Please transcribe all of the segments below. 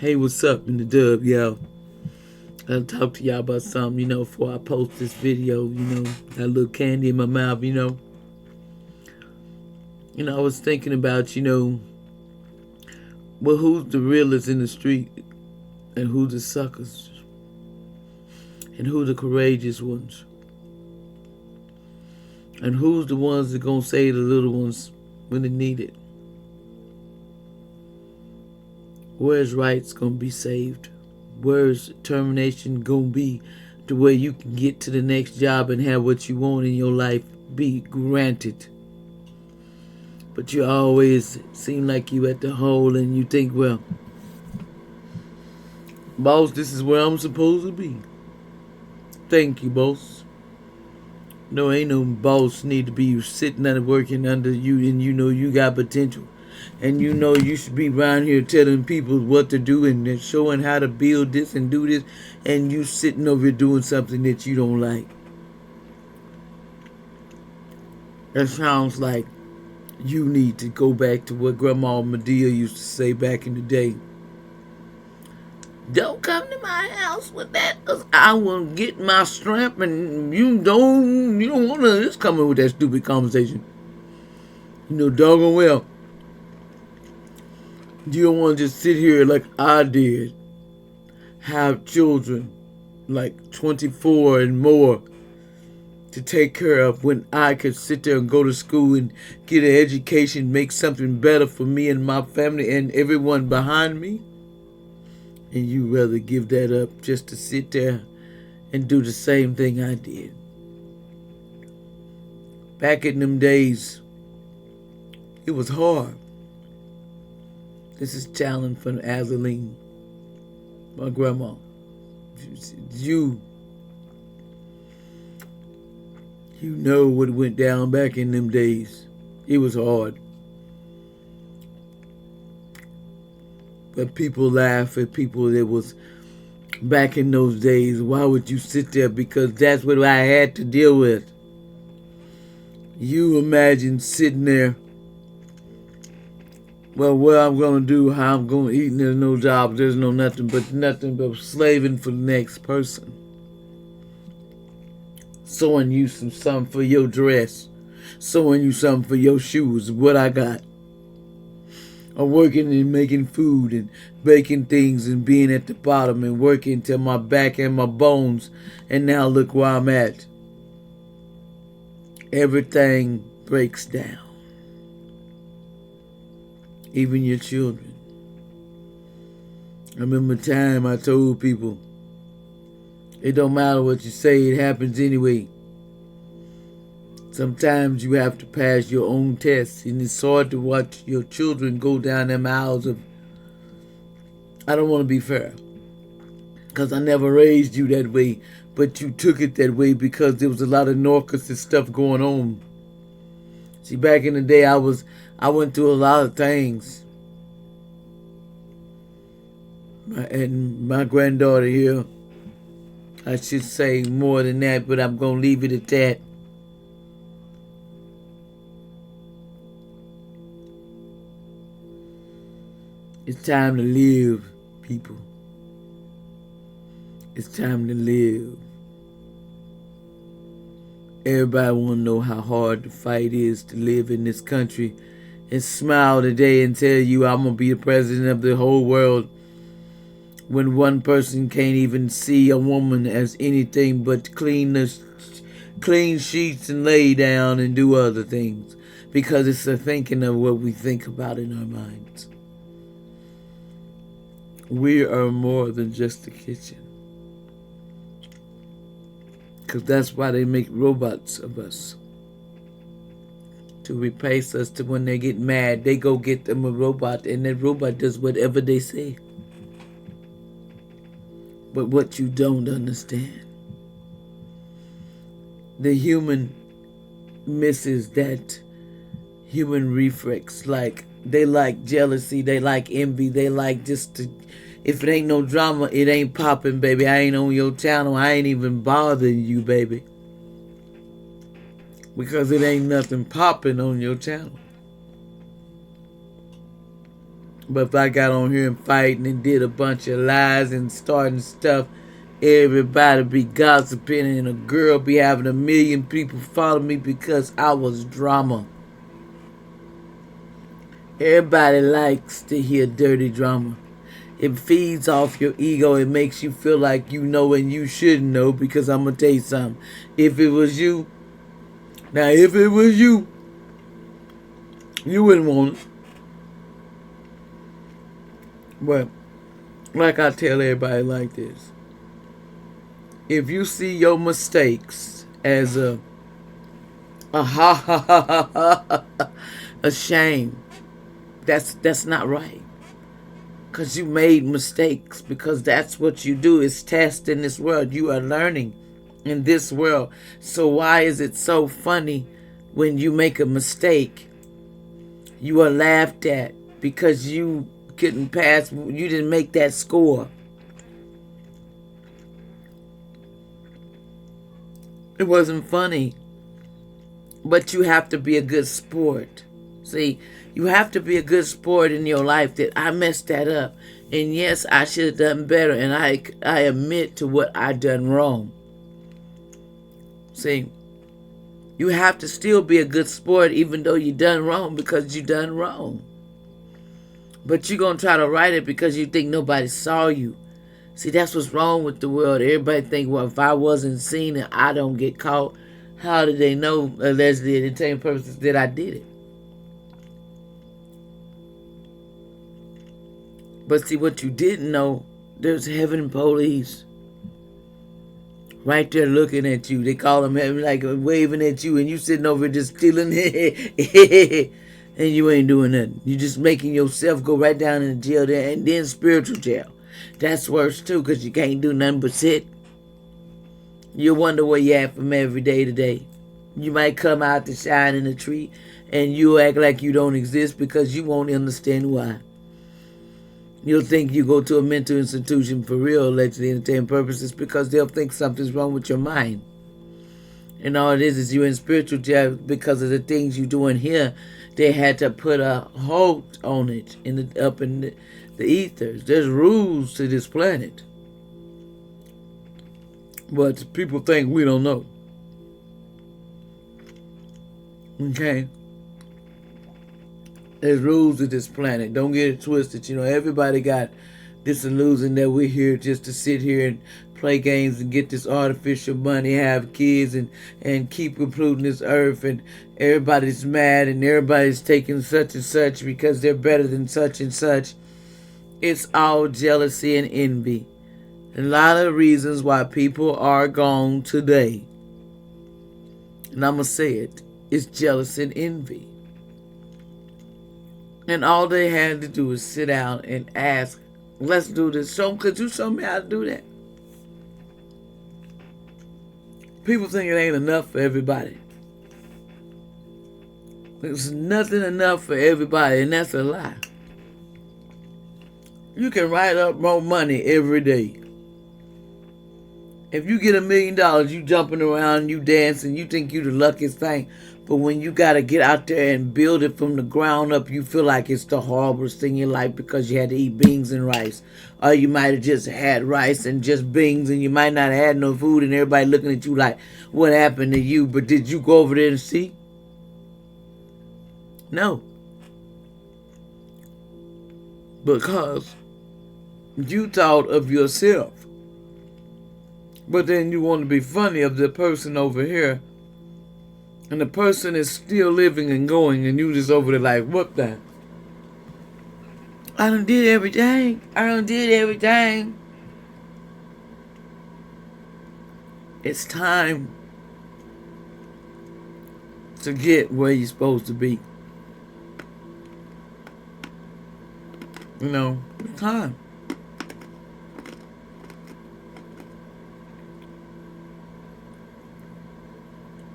Hey, what's up in the dub, yo? I'll talk to y'all about something, before I post this video, got a little candy in my mouth, I was thinking about, well, who's the realest in the street and who's the suckers and who the courageous ones and who's the ones that gonna save the little ones when they need it. Where's rights gonna be saved? Where's determination gonna be to where you can get to the next job and have what you want in your life be granted? But you always seem like you at the hole and you think, well, boss, this is where I'm supposed to be. Thank you, boss. No, ain't no boss need to be sitting there working under you and you know you got potential. And you know you should be around here telling people what to do and showing how to build this and do this. And you sitting over here doing something that you don't like. That sounds like you need to go back to what Grandma Medea used to say back in the day. Don't come to my house with that, cause I will get my strength, and you don't want to just come in with that stupid conversation. You know doggone well you don't want to just sit here like I did, have children like 24 and more to take care of when I could sit there and go to school and get an education, make something better for me and my family and everyone behind me. And you rather give that up just to sit there and do the same thing I did. Back in them days, it was hard. This is challenge from Azaline, my grandma. You know what went down back in them days. It was hard. But people laugh at people that was back in those days. Why would you sit there? Because that's what I had to deal with. You imagine sitting there, well, what I'm going to do, how I'm going to eat, and there's no job, there's no nothing but slaving for the next person. Sewing you something for your dress, sewing you something for your shoes, what I got. Or working and making food and baking things and being at the bottom and working till my back and my bones. And now look where I'm at. Everything breaks down. Even your children. I remember a time I told people, it don't matter what you say, it happens anyway. Sometimes you have to pass your own tests, and it's hard to watch your children go down them aisles of, I don't want to be fair, because I never raised you that way, but you took it that way because there was a lot of narcissistic stuff going on. See, back in the day, I went through a lot of things. And my granddaughter here, I should say more than that, but I'm going to leave it at that. It's time to live, people. It's time to live. Everybody want to know how hard the fight is to live in this country and smile today and tell you I'm going to be the president of the whole world when one person can't even see a woman as anything but clean sheets and lay down and do other things because it's the thinking of what we think about in our minds. We are more than just the kitchen. Because that's why they make robots of us. To replace us, to when they get mad, they go get them a robot and that robot does whatever they say. But what you don't understand, the human misses that human reflex. Like, they like jealousy, they like envy, they like just to, if it ain't no drama, it ain't popping, baby. I ain't on your channel. I ain't even bothering you, baby. Because it ain't nothing popping on your channel. But if I got on here and fighting and did a bunch of lies and starting stuff, everybody be gossiping and a girl be having 1,000,000 people follow me because I was drama. Everybody likes to hear dirty drama. It feeds off your ego. It makes you feel like you know and you shouldn't know, because I'm going to tell you something. If it was you, you wouldn't want it. But like I tell everybody like this, if you see your mistakes as a ha ha ha ha ha, a shame, that's not right. Because you made mistakes, because that's what you do. It's test in this world. You are learning in this world. So why is it so funny when you make a mistake? You are laughed at because you couldn't pass, you didn't make that score. It wasn't funny. But you have to be a good sport. See, you have to be a good sport in your life. That I messed that up. And yes, I should have done better. And I admit to what I done wrong. See, you have to still be a good sport even though you done wrong, because you done wrong. But you're going to try to write it because you think nobody saw you. See, that's what's wrong with the world. Everybody think, well, if I wasn't seen and I don't get caught, how did they know, allegedly, entertainment purposes, that I did it? But see, what you didn't know, there's heaven police right there looking at you. They call them heaven, like waving at you, and you sitting over just stealing, and you ain't doing nothing. You just making yourself go right down in the jail there, and then spiritual jail. That's worse too, because you can't do nothing but sit. You wonder where you at from every day to day. You might come out to shine in a tree, and you act like you don't exist because you won't understand why. You'll think you go to a mental institution for real, allegedly entertainment purposes, because they'll think something's wrong with your mind. And all it is you're in spiritual jail because of the things you're doing here. They had to put a halt on it up in the ethers. There's rules to this planet. But people think we don't know. Okay? There's rules to this planet. Don't get it twisted. You know, everybody got this illusion that we're here just to sit here and play games and get this artificial money, have kids, and keep polluting this earth, and everybody's mad and everybody's taking such and such because they're better than such and such. It's all jealousy and envy. A lot of reasons why people are gone today. And I'm going to say it. It's jealousy and envy. And all they had to do is sit down and ask, let's do this. Could you show me how to do that? People think it ain't enough for everybody. There's nothing enough for everybody, and that's a lie. You can write up more money every day. If you get $1 million, you jumping around, you dancing, you think you the luckiest thing. But when you got to get out there and build it from the ground up, you feel like it's the horriblest thing in your life because you had to eat beans and rice. Or you might have just had rice and just beans, and you might not have had no food, and everybody looking at you like, what happened to you? But did you go over there and see? No. Because you thought of yourself. But then you want to be funny of the person over here. And the person is still living and going, and you just over there like, what the? I done did everything. It's time to get where you're supposed to be. You know, it's time.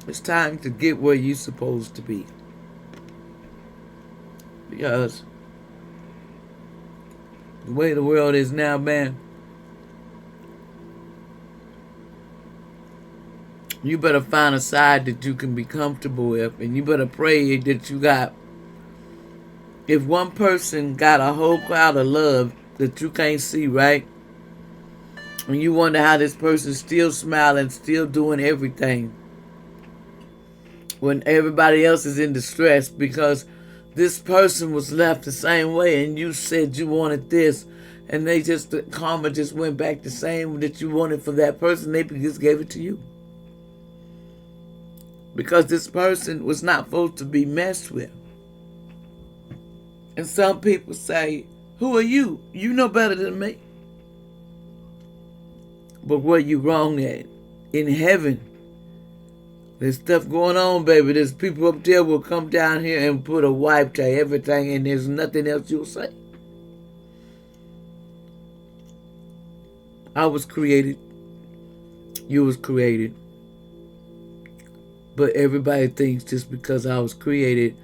It's time to get where you're supposed to be. Because the way the world is now, man, you better find a side that you can be comfortable with, and you better pray that you got If one person got a whole cloud of love that you can't see, right? And you wonder how this person's still smiling, still doing everything when everybody else is in distress because this person was left the same way and you said you wanted this and they just, the karma just went back the same that you wanted for that person. They just gave it to you. Because this person was not supposed to be messed with. And some people say, who are you? You know better than me. But where you wrong at? In heaven, there's stuff going on, baby. There's people up there will come down here and put a wipe to everything, and there's nothing else you'll say. I was created. You was created. But everybody thinks just because I was created,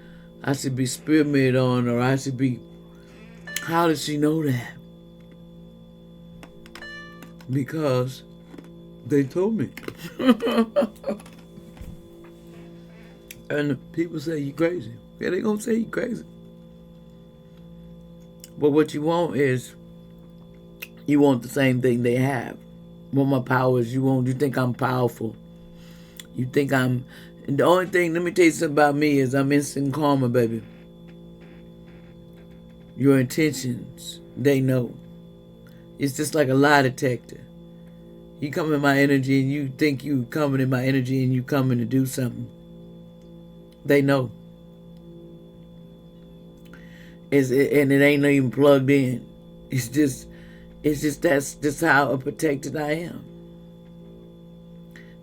I should be experimented on, or I should be... How does she know that? Because they told me. And people say you crazy. Yeah, they gonna say you crazy. But what you want is, you want the same thing they have. What my power is, you think I'm powerful. You think I'm... And the only thing, let me tell you something about me, is I'm instant karma, baby. Your intentions, they know. It's just like a lie detector. You come in my energy and you think you coming in my energy and you coming to do something. They know. And it ain't even plugged in. It's just that's just how protected I am.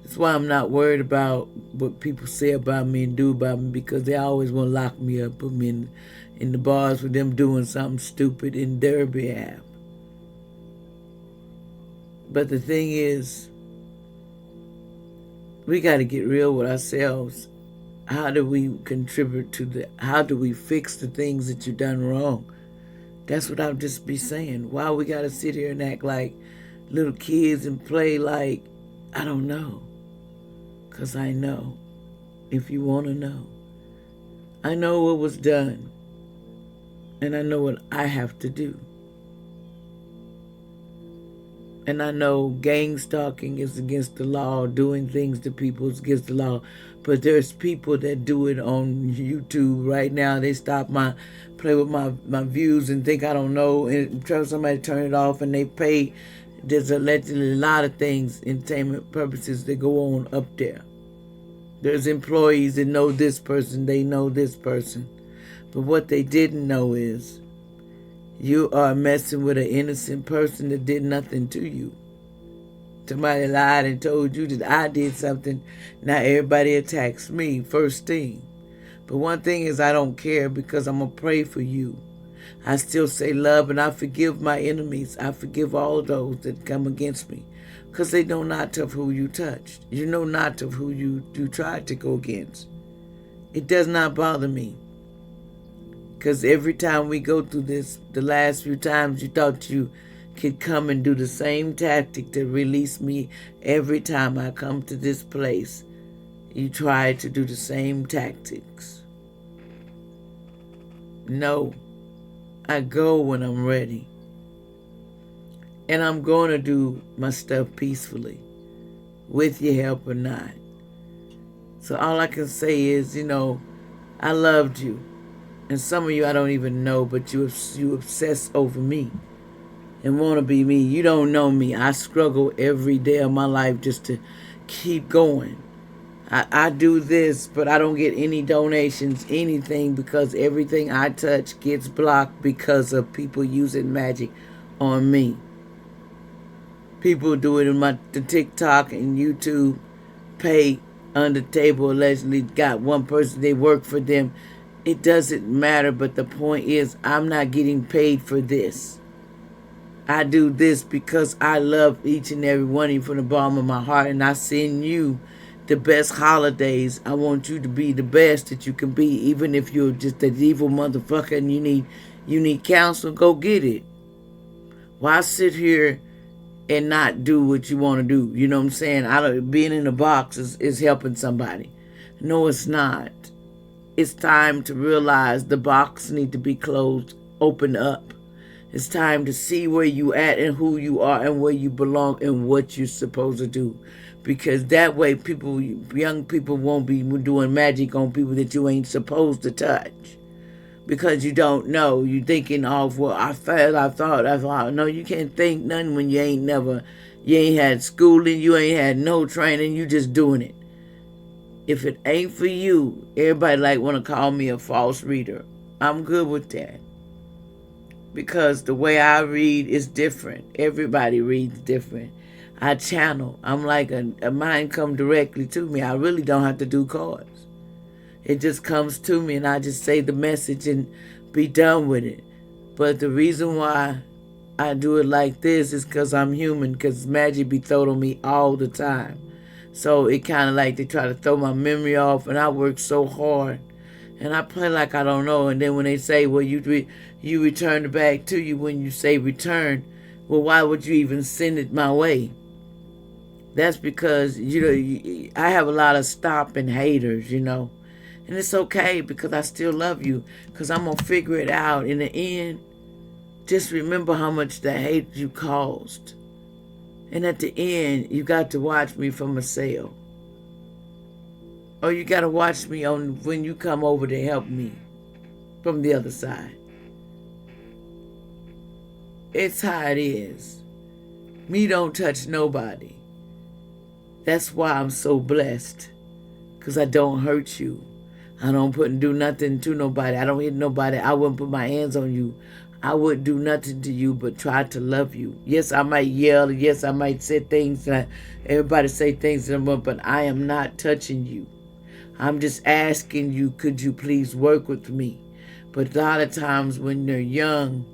That's why I'm not worried about what people say about me and do about me, because they always want to lock me up, put me in the bars for them doing something stupid in their behalf. But the thing is, we got to get real with ourselves. How do we contribute to how do we fix the things that you've done wrong? That's what I'll just be saying. Why we got to sit here and act like little kids and play like, I don't know. Because I know, if you want to know. I know what was done. And I know what I have to do. And I know gang stalking is against the law, doing things to people is against the law. But there's people that do it on YouTube right now. They play with my views and think I don't know, and tell somebody to turn it off, and they pay. There's allegedly a lot of things, entertainment purposes, that go on up there. There's employees that know this person, they know this person. But what they didn't know is, you are messing with an innocent person that did nothing to you. Somebody lied and told you that I did something. Now everybody attacks me first thing. But one thing is, I don't care, because I'm going to pray for you. I still say love, and I forgive my enemies. I forgive all those that come against me, because they know not of who you touched. You know not of who you tried to go against. It does not bother me. Because every time we go through this, the last few times you thought you could come and do the same tactic to release me. Every time I come to this place, you try to do the same tactics. No, I go when I'm ready. And I'm going to do my stuff peacefully, with your help or not. So all I can say is, I loved you. And some of you I don't even know, but you obsess over me and want to be me. You don't know me. I struggle every day of my life just to keep going. I do this, but I don't get any donations, anything, because everything I touch gets blocked because of people using magic on me. People do it in the TikTok and YouTube, pay under the table, allegedly got one person, they work for them. It doesn't matter, but the point is, I'm not getting paid for this. I do this because I love each and every one of you from the bottom of my heart, and I send you the best holidays. I want you to be the best that you can be, even if you're just an evil motherfucker and you need counsel, go get it. Why sit here and not do what you want to do? You know what I'm saying? Being in a box is helping somebody. No, it's not. it's time to realize the box need to be closed, open up. It's time to see where you at and who you are and where you belong and what you're supposed to do. Because that way people, young people won't be doing magic on people that you ain't supposed to touch. Because you don't know. You thinking, oh, well, I thought. No, you can't think nothing when you ain't had schooling, you ain't had no training, you just doing it. If it ain't for you, everybody want to call me a false reader. I'm good with that. Because the way I read is different. Everybody reads different. I channel. I'm like a mind come directly to me. I really don't have to do cards. It just comes to me and I just say the message and be done with it. But the reason why I do it like this is because I'm human, because magic be thrown on me all the time. So it kind of like they try to throw my memory off, and I work so hard. And I play like I don't know. And then when they say, well, you return it back to you when you say return, well, why would you even send it my way? That's because, I have a lot of stopping haters, And it's okay because I still love you, because I'm going to figure it out. In the end, just remember how much the hate you caused. And at the end, you got to watch me from a cell. Or you got to watch me on when you come over to help me from the other side. It's how it is. Me don't touch nobody. That's why I'm so blessed. Because I don't hurt you. I don't do nothing to nobody. I don't hit nobody. I wouldn't put my hands on you. I wouldn't do nothing to you but try to love you. Yes, I might yell. Yes, I might say things. Everybody say things to them, but I am not touching you. I'm just asking you, could you please work with me? But a lot of times when they're young,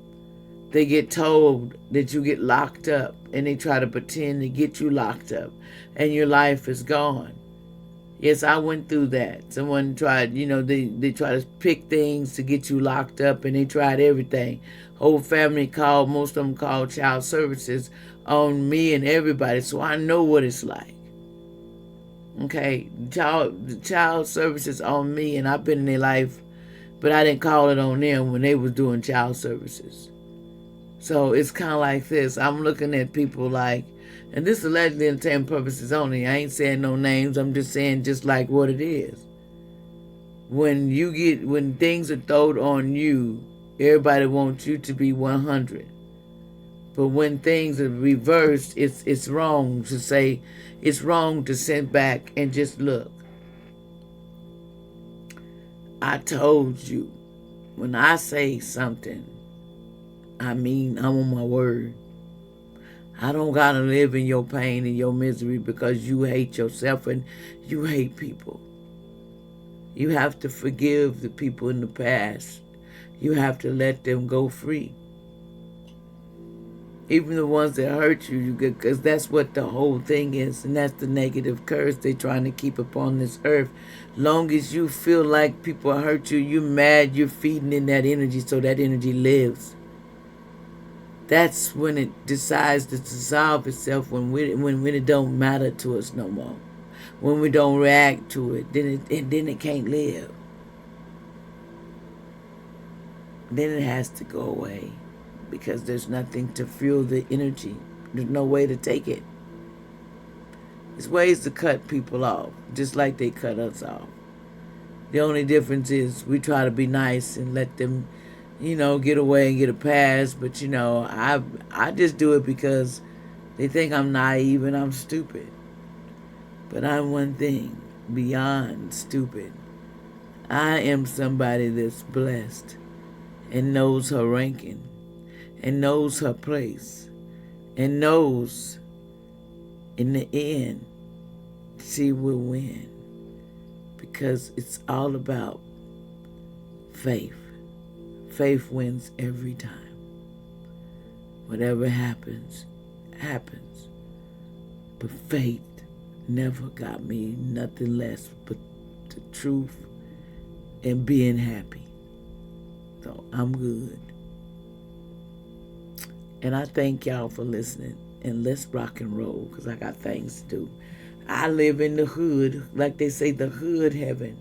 they get told that you get locked up, and they try to pretend to get you locked up, and your life is gone. Yes, I went through that. Someone tried, they try to pick things to get you locked up, and they tried everything. Whole family called, most of them called child services on me and everybody, so I know what it's like. Okay, child services on me, and I've been in their life, but I didn't call it on them when they was doing child services. So it's kind of like this. I'm looking at people like, and this is allegedly entertainment purposes only. I ain't saying no names. I'm just saying just like what it is. When things are thrown on you, everybody wants you to be 100. But when things are reversed, it's wrong to say, it's wrong to sit back and just look. I told you, when I say something, I mean, I'm on my word. I don't gotta live in your pain and your misery because you hate yourself and you hate people. You have to forgive the people in the past. You have to let them go free. Even the ones that hurt you, because that's what the whole thing is, and that's the negative curse they're trying to keep upon this earth. Long as you feel like people hurt you, you're mad, you're feeding in that energy, so that energy lives. That's when it decides to dissolve itself, when it don't matter to us no more. When we don't react to it, then it can't live. Then it has to go away. Because there's nothing to fuel the energy. There's no way to take it. There's ways to cut people off, just like they cut us off. The only difference is we try to be nice and let them, get away and get a pass. But, I just do it because they think I'm naive and I'm stupid. But I'm one thing beyond stupid. I am somebody that's blessed and knows her ranking. And knows her place. And knows in the end she will win. Because it's all about faith. Faith wins every time. Whatever happens, happens. But faith never got me nothing less but the truth and being happy. So I'm good. And I thank y'all for listening. And let's rock and roll, because I got things to do. I live in the hood, like they say, the hood heaven.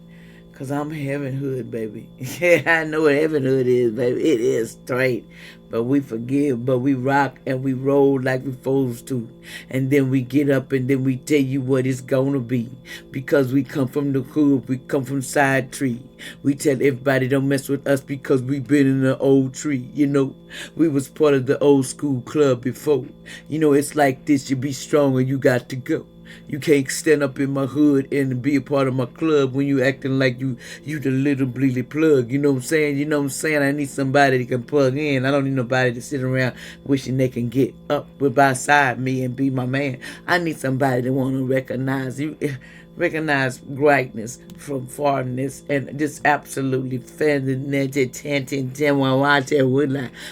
Cause I'm heaven hood, baby. Yeah, I know what heaven hood is, baby. It is straight. But we forgive, but we rock and we roll like we supposed to. And then we get up and then we tell you what it's gonna be. Because we come from the hood, we come from side tree. We tell everybody don't mess with us because we been in the old tree. You know, we was part of the old school club before. You know, it's like this, you be strong or you got to go. You can't stand up in my hood and be a part of my club when you acting like you the little bleedy plug. You know what I'm saying? You know what I'm saying? I need somebody that can plug in. I don't need nobody to sit around wishing they can get up beside me and be my man. I need somebody that want to recognize you. Recognize greatness from farness and just absolutely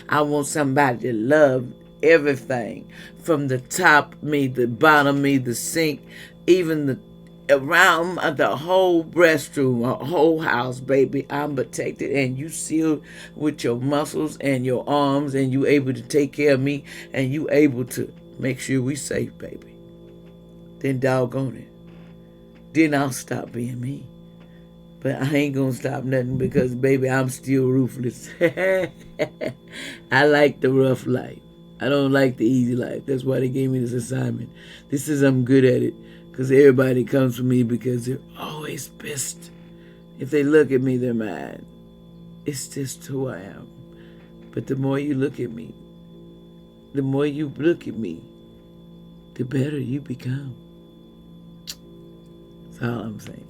I want somebody to love everything from the top me, the bottom me, the sink, even the around the whole restroom, a whole house, baby. I'm protected and you sealed with your muscles and your arms and you able to take care of me and you able to make sure we safe, baby. Then doggone it. Then I'll stop being me. But I ain't gonna stop nothing because, baby, I'm still ruthless. I like the rough life. I don't like the easy life. That's why they gave me this assignment. This is I'm good at it because everybody comes for me because they're always pissed. If they look at me, they're mad. It's just who I am. But the more you look at me, the better you become. That's all I'm saying.